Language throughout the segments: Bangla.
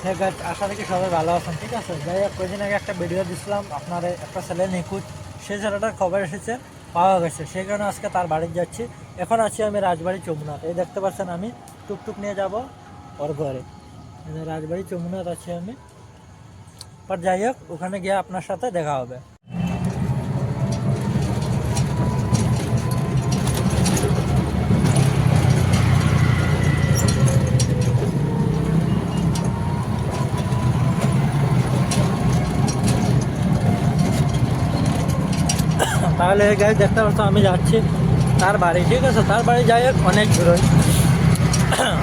হ্যাঁ গাইজ, আশা রাখি সবাই ভালো আছেন। ঠিক আছে, যাই হোক, কয়েকদিন আগে একটা ভিডিও দিছিলাম আপনার একটা ছেলে নিখোঁজ। সেই ছেলেটার খবর এসেছে, পাওয়া গেছে। সেই কারণে আজকে তার বাড়িতে যাচ্ছি। এখন আছি আমি রাজবাড়ি চমুনাথ। এই দেখতে পাচ্ছেন, আমি টুকটুক নিয়ে যাব ওর ঘরে। রাজবাড়ি চমুনাথ আছি আমি। পর যাই হোক, ওখানে গিয়ে আপনার সাথে দেখা হবে। তাহলে গাড়ি দেখতে পাচ্ছ, আমি যাচ্ছি তার বাড়ি। ঠিক আছে, তার বাড়ি যাই হোক অনেক দূরে।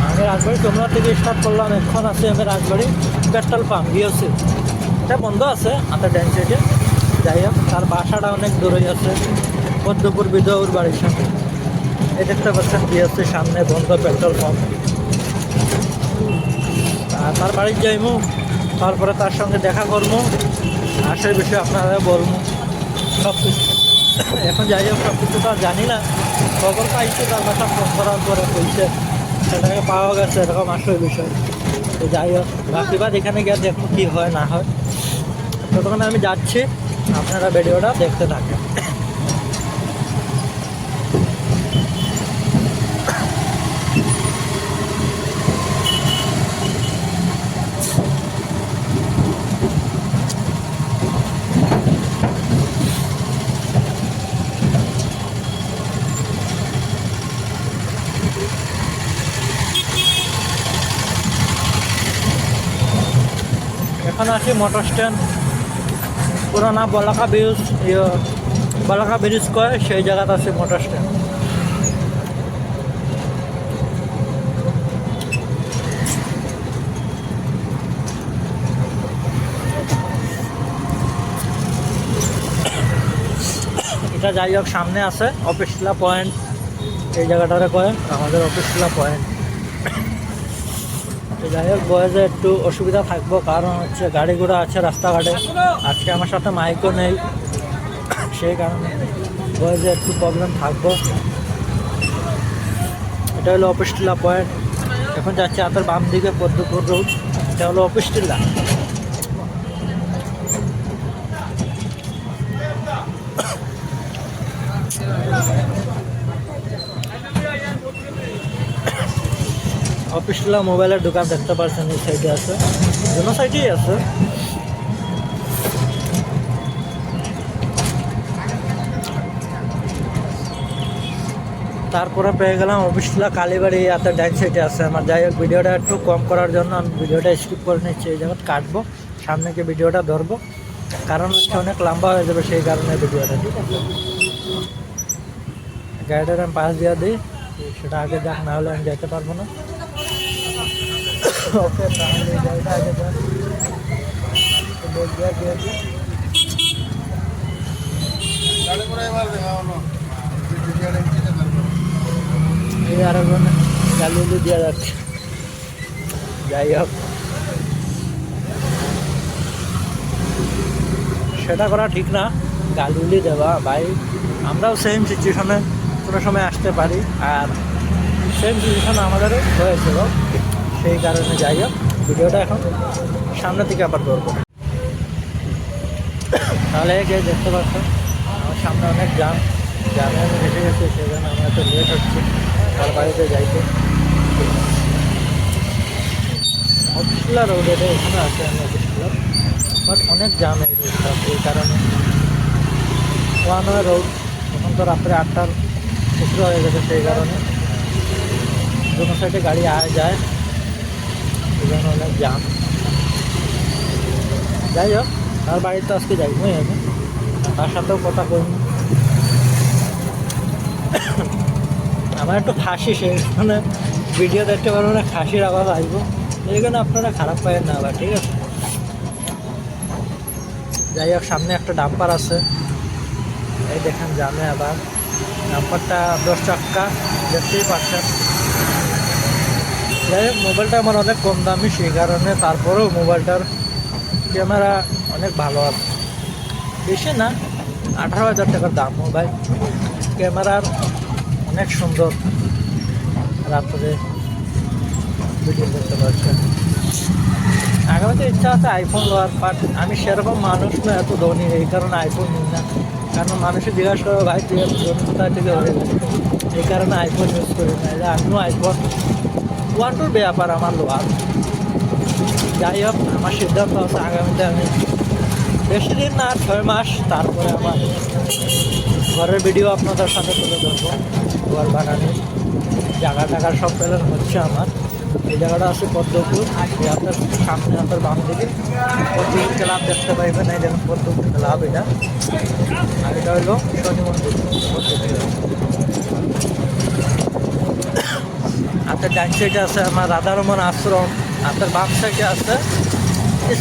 আমি রাজবাড়ি তোমরা থেকে স্টার্ট করলাম। এখন আছে আমি রাজবাড়ি পেট্রোল পাম্প বিওসি, এটা বন্ধ আছে আমাদের ডান সাইডে। যাই হোক, তার বাসাটা অনেক দূরেই আছে, পদ্মপুর বিধুর বাড়ির সামনে। এই দেখতে পাচ্ছেন বিওসির সামনে বন্ধ পেট্রোল পাম্প। তার বাড়ি যাইমু, তারপরে তার সঙ্গে দেখা করবো, আসার বিষয়ে আপনারা বলবো সব কিছু। এখন যাই হোক, সব কিছু তো আর জানি না। খবর পাইছি, তার কথা ফোন করার পরে বলছে সেটাকে পাওয়া গেছে, এরকম আসল বিষয়। তো যাই হোক, বাকিবার এখানে গিয়ে দেখবো কী হয় না হয়। ততক্ষণ আমি যাচ্ছি, আপনারা ভিডিওটা দেখতে থাকেন। এখন আছি মোটর স্ট্যান্ড, পুরানা বলাকা ব্রিজ, বলাকা ব্রিজ কয় সেই জায়গাতে আছে মোটর স্ট্যান্ড। এটা যাই হোক, সামনে আছে অফিসলা পয়েন্ট, এই জায়গাটারে কয় আমাদের অফিসলা পয়েন্ট। যাই হোক, বয়েজে একটু অসুবিধা থাকবো, কারণ হচ্ছে গাড়ি ঘোড়া আছে রাস্তাঘাটে। আজকে আমার সাথে মাইকও নেই, সেই কারণে বয়েজে একটু প্রবলেম থাকবো। এটা হলো অফিসটিলা পয়েন্ট। এখন যাচ্ছে হাতের বাম দিকে পদ্মপুর রোড, এটা হলো অফিসটিলা। অফিসটিলা মোবাইলের দোকান দেখতে পাচ্ছেন, এই সাইডে আছে, দুটো সাইডেই আছে। তারপরে পেয়ে গেলাম অফিসটিলা কালীবাড়ি, হাতের ডাইন সাইডে আছে আমার। যাই হোক, ভিডিওটা একটু কম করার জন্য আমি ভিডিওটা স্কিপ করে নিচ্ছি। এই জায়গায় কাটবো, সামনে গিয়ে ভিডিওটা ধরবো, কারণ হচ্ছে অনেক লম্বা হয়ে যাবে, সেই কারণে ভিডিওটা। ঠিক আছে, গাড়িটার আমি পাশ দিয়ে দিই, সেটা আগে যাক, না হলে আমি যেতে পারবো না। ওকে, তাহলে এই গাড়িটা আগে যাক, দিয়ে দিই। এই আরেকজন গালি দেওয়া যাচ্ছে। যাই হোক, সেটা করা ঠিক না, গালি দেওয়া ভাই। আমরাও সেম সিচুয়েশনে কোনো সময় আসতে পারি, আর সেম সিচুয়েশন আমাদেরও হয়েছিল, সেই কারণে যাই হোক, ভিডিওটা এখন সামনে থেকে আবার করবো। তাহলে গিয়ে দেখতে পাচ্ছেন আমার সামনে অনেক জামে আমি হেঁটে গেছি, সেই জন্য আমার এত লেট হচ্ছে তার বাড়িতে যাইতে। অফিসলা রোডে এখানে আছে আমি অফিসগুলো, বাট অনেক জাম এই রোডটা, এই কারণে। ওয়ান ওয়ে রোড, এখন তো রাত্রে 8টার উপরে হয়ে গেছে, সেই কারণে দুটো সাইডে গাড়ি আয় যায়, এই জন্য অনেক জাম। যাই হোক, তার বাড়িতে আজকে যাইবই আমি, তার সাথেও কথা বলবো। আমার একটু খাসি, সেখানে ভিডিও দেখতে পারবো না, খাসির আওয়াজ আসবো, এই জন্য আপনারা খারাপ পাবেন না আবার। ঠিক আছে, যাই হোক, সামনে একটা ডাম্পার আছে, এই দেখেন জামে আবার। ডাম্পারটা 10 চাক্কা, দেখতেই পাচ্ছেন। যাই হোক, মোবাইলটা আমার অনেক কম দামি, সেই কারণে তারপরেও মোবাইলটার ক্যামেরা অনেক ভালো আছে, বেশি না, 18,000 টাকার দাম মোবাইল। ক্যামেরার অনেক সুন্দর, রাত্রে ভিডিও করতে পারছেন। আমি তো ইচ্ছা আছে আইফোন লওয়ার, বাট আমি সেরকম মানুষ না, এত ধনী, এই কারণে আইফোন নিই না। কারণ মানুষে জিজ্ঞাসা করো ভাই তুই এত ধনী কোথায় থেকে হয়ে গেছে, এই কারণে আইফোন ইউজ করি না। আমিও আইফোন 1-2 ব্যাপার আমার লোয়ার। যাই হোক, আমার সিদ্ধান্ত আছে আগামীতে আমি বেশি দিন না, 6 মাস, তারপরে আমার ঘরের ভিডিও আপনাদের সাথে তুলে ধরবো। ঘর বানানোর জায়গা টাকার সব প্ল্যান হচ্ছে আমার। এই জায়গাটা আছে পদ্মপুর, আপনার সামনে আপনার বাম দিকে পদ্মপুর ক্লাব দেখতে পাইবেন। এই দেখুন পদ্মপুর ক্লাব এটা, আর এটা হলো শনি মন্দির আপনার। ডান সাইডে আছে আমার রাধারমন আশ্রম, আপনার বাম সাইডে আছে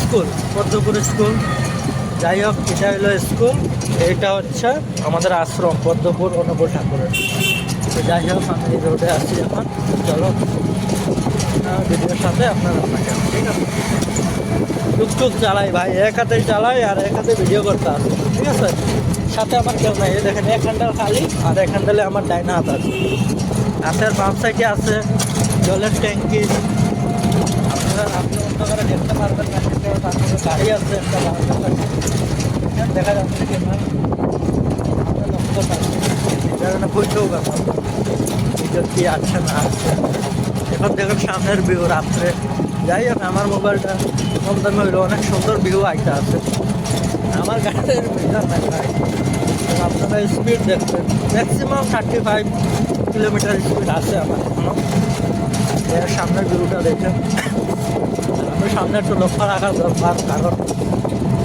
স্কুল, পদ্মপুর স্কুল। যাই হোক, এটা হলো স্কুল, এইটা হচ্ছে আমাদের আশ্রম পদ্মপুর অনুকূল ঠাকুরের। তো যাই হোক, আমি এই রোডে আসছি এখন। চলো ভিডিওর সাথে আপনারা থাকে, ঠিক আছে। টুকটুক চালাই ভাই, এক হাতে চালাই আর এক হাতে ভিডিও করতে আসে, ঠিক আছে। সাথে আমার কেউ নাই, এই দেখেন এক হ্যান্ডেল খালি, আর এক হ্যান্ডেলে আমার ডাইনা হাত আছে। আপনার বাম সাইডে আছে জলের ট্যাঙ্কি, আপনি অন্য করে দেখতে পারবেন না, তারপরে গাড়ি আছে একটা দেখা যাচ্ছে কিনা লক্ষ্য পাবেন, বুঝতেও ব্যাপার ভিডিও কি আছে না আছে। এখন দেখুন সামনের ভিউ রাত্রে। যাই হোক, আমার মোবাইলটা কম দামে হইলো, অনেক সুন্দর ভিউ আইটা আছে। আমার গাড়ির মিটার নাই ভাই, আপনারা স্পিড দেখবেন, ম্যাক্সিমাম 35 কিলোমিটার স্পিড আছে আমার এখনো। সামনের ভিউটা দেখেন, আমি সামনে একটু লক্ষ্য রাখা দরকার, কারণ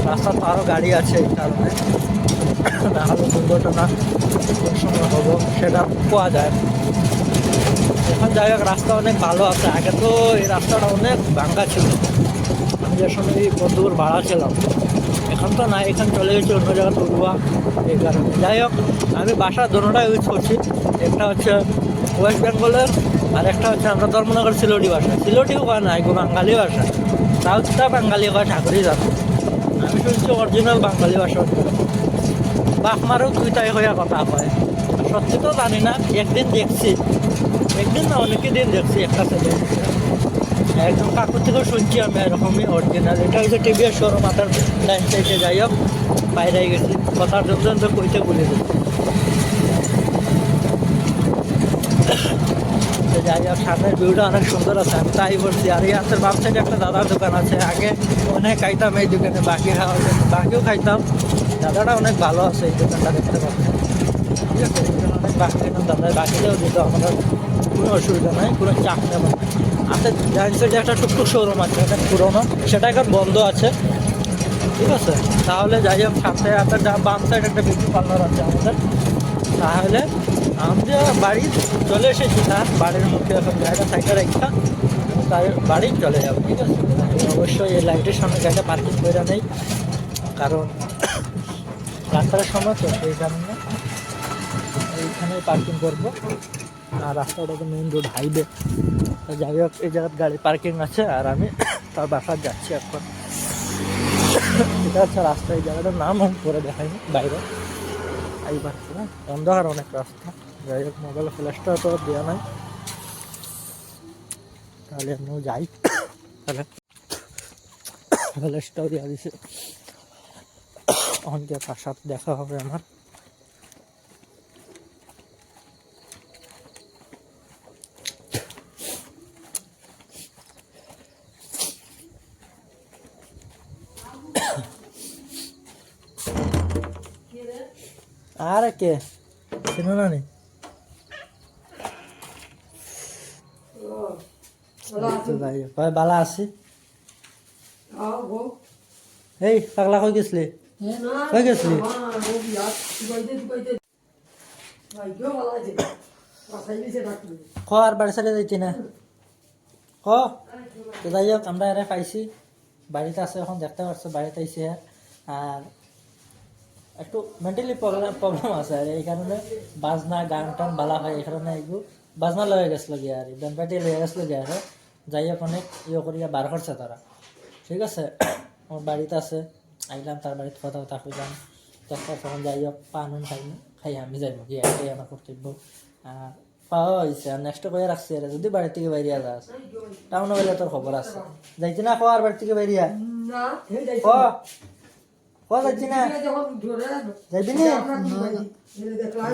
রাস্তা তো আরও গাড়ি আছে, এই কারণে না হলে দুর্ঘটনা কোন সময় হবো সেটা পাওয়া যায়। এখন যাই হোক, রাস্তা অনেক ভালো আছে। আগে তো এই রাস্তাটা অনেক ভাঙ্গা ছিল, আমি যে সময় এই পদ্মপুর ভাড়া ছিলাম। এখন তো না, এখানে চলে গেছি অন্য জায়গায় তুলবা, এই কারণে। যাই হোক, আমি বাসা দুটোটা ইউজ করছি, একটা হচ্ছে ওয়েস্ট বেঙ্গলের, আর একটা হচ্ছে আমরা ধর্মনগর সিলেটি ভাষা। সিলেটিও কয় না, এগুলো বাঙালি ভাষা, সাউথটা বাঙালি কয়, ঠাকুরই যাবে। আমি শুনছি অরিজিনাল বাঙালি ভাষা, বাপ মারও দুইটাই হইয়া কথা কয়। সত্যি তো জানি না, একদিন দেখছি, একদিন না অনেকই দিন দেখছি একটা ছেলে, একদম কাকুর থেকেও শুনছি আমি এরকমই অরিজিনাল। এটা হচ্ছে টিভিএস শোরুম আপনার ডাইন সাইডে। যাই হোক, বাইরে গেছি, কথার জন্য তো কইতে ভুলে গেছি। যাই হোক, সামনের ভিউটা অনেক সুন্দর আছে, আমি তাই বলছি। আর এই হাতের বাম সাইডে একটা দাদার দোকান আছে, আগে অনেক খাইতাম এই দোকানে, বাকি খাওয়া বাকিও খাইতাম। দাদাটা অনেক ভালো আছে, এই দোকানটা দেখতে পাচ্ছি, ঠিক আছে। অনেক বাকি খেতাম, দাদা বাকিতেও দিত, আমাদের কোনো অসুবিধা নাই, কোনো চাপ নেব না। আপনার ডান সাইডে একটা টুকটুক শোরুম আছে, অনেক পুরোনো, সেটা এখন বন্ধ আছে, ঠিক আছে। তাহলে যাই হোক, সামনে আপনার বাম সাইড একটা বিউটি পার্লার আছে আমাদের। তাহলে আমরা বাড়ি চলে এসেছি, না বাড়ির মুখে এখন গাড়িটা সাইকেল একটা, তাই বাড়ি চলে যাবো, ঠিক আছে। অবশ্যই এই লাইটের সামনে গাড়িটা পার্কিং করে নেই, কারণ রাস্তার সময় তো এই কারণে এইখানে পার্কিং করবো। আর রাস্তাটা তো মেইন রোড, হাইওয়ে। যাই হোক, এই জায়গার গাড়ি পার্কিং আছে, আর আমি তার বাসায় যাচ্ছি এখন। এটা হচ্ছে রাস্তা, এই জায়গাটার নাম আমি পরে দেখাইনি, বাইরে এই পারছি না, অন্ধকার অনেক রাস্তা। যাই হোক, মোবাইল ফ্ল্যাশটা তো দেওয়া নাই, তাহলে আমিও যাই, তাহলে ফ্ল্যাশটাও দেওয়া দিছে। অনেকে তার সাথে দেখা হবে আমার। আর কে চিনো না নি? বালা আছি। এই পাগলা কই গেছলি? কই গেছলি? ক আর বাড়ি সাইডে যাইতি না? ক তো যাই হোক, আমরা এরা পাইছি, বাড়িতে আছে এখন, দেখতে পাচ্ছ বাড়িতে আইসি। আর একটু মেন্টালি প্রবলেম আছে, আর এই কারণে বাজনা গান টান বালা হয়, এই কারণে এইগুলো বাজনা লয়ে গেছিলো গিয়ে, আর ব্যান্ড পার্টি লয়ে গেছিলো গিয়ে। আর যাই হোক, অনেক করিয়া বার করছে তারা, ঠিক আছে। আমার বাড়িতে আছে, আইলাম তার বাড়িতে কথা কইলাম, তখন যাই হোক পানুন খাই আমি যাইব গিয়ে, এটাই আমার কর্তব্য। আর পাওয়া হয়েছে আর নেক্সট কয়ে রাখছি আর যদি বাড়ি থেকে বাইরিয়া যাস টাউনে গেলে তোর খবর আছে যাইছি না খাওয়ার বাড়ি থেকে বাইরিয়া যাচ্ছি না যাইবি নি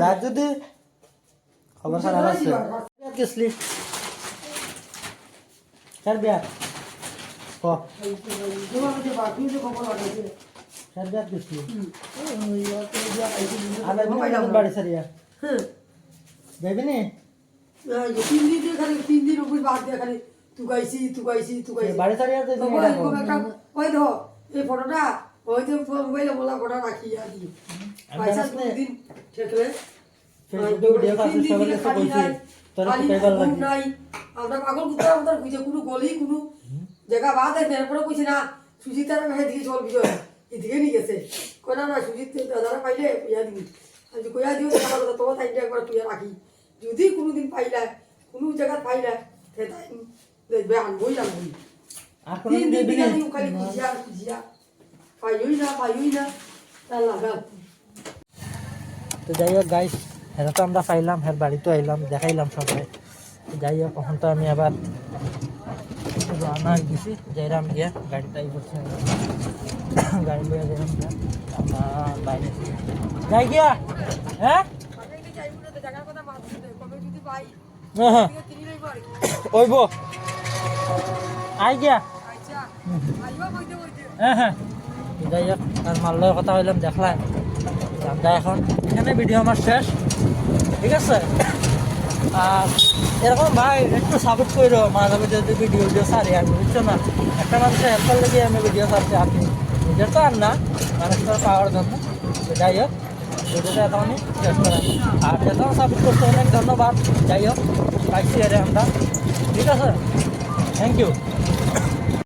যা যদি খবর খারাপ আছে গেছলি কার বিয়া ক কার বিয়া গেছলি আমার বাড়ি সারিয়া যাইবি নি বাড়ি সারিয়া এই ফটোটা ওই যে মোবাইলে বলা ফটো রাখি আর কি পয়সা দিন ঠেকলে আমরা পাগল কুত্তা আমাদের খুঁজে কোনো গলি কোনো জায়গা বাদ আছে এরপরে কইছি না সুজিতার ভাই দিকে চল বিজয় এদিকে নিয়ে গেছে কোনা না সুজিত দাদারা পাইলে কইয়া দিবি আজ কইয়া দিও তোমার টাইমটা একবার তুই রাখি যদি কোনোদিন পাইলা কোনো জায়গা পাইলা সে টাইম দেখবে আনবই আনবই তিন দিন খালি খুঁজিয়া পাইই না তার লাগা তো যাই হোক গাইস হেরা তো আমরা পাইলাম হের বাড়িতে আইলাম দেখাইলাম সবাই যাই হোক এখন তো আমি আবার রান্না গেছি যাইরাম গিয়া গাড়িটাই করছে গাড়ি লিয়ে যাইরাম গিয়া আমার বাইরে যাই গিয়া হ্যাঁ হ্যাঁ ওইব আই গিয়া হ্যাঁ হ্যাঁ যাই হোক আর মাল্লার কথা হইলাম দেখলাম আমরা এখন এখানে ভিডিও আমার শেষ ঠিক আছে আর এরকম ভাই একটু সাপোর্ট করো মাঝে মাঝে যদি ভিডিও সারি আমি বুঝছো না একটা মানুষের হেল্পার লেগে আমি ভিডিও সারছি আপনি নিজের তো আর না মানুষের পাওয়ার জন্য যাই হোক ভিডিওটা এতক্ষণই শেষ করেন আর যেত সাপোর্ট করতে অনেক ধন্যবাদ যাই হোক পাইছি আরে আমরা ঠিক আছে থ্যাংক ইউ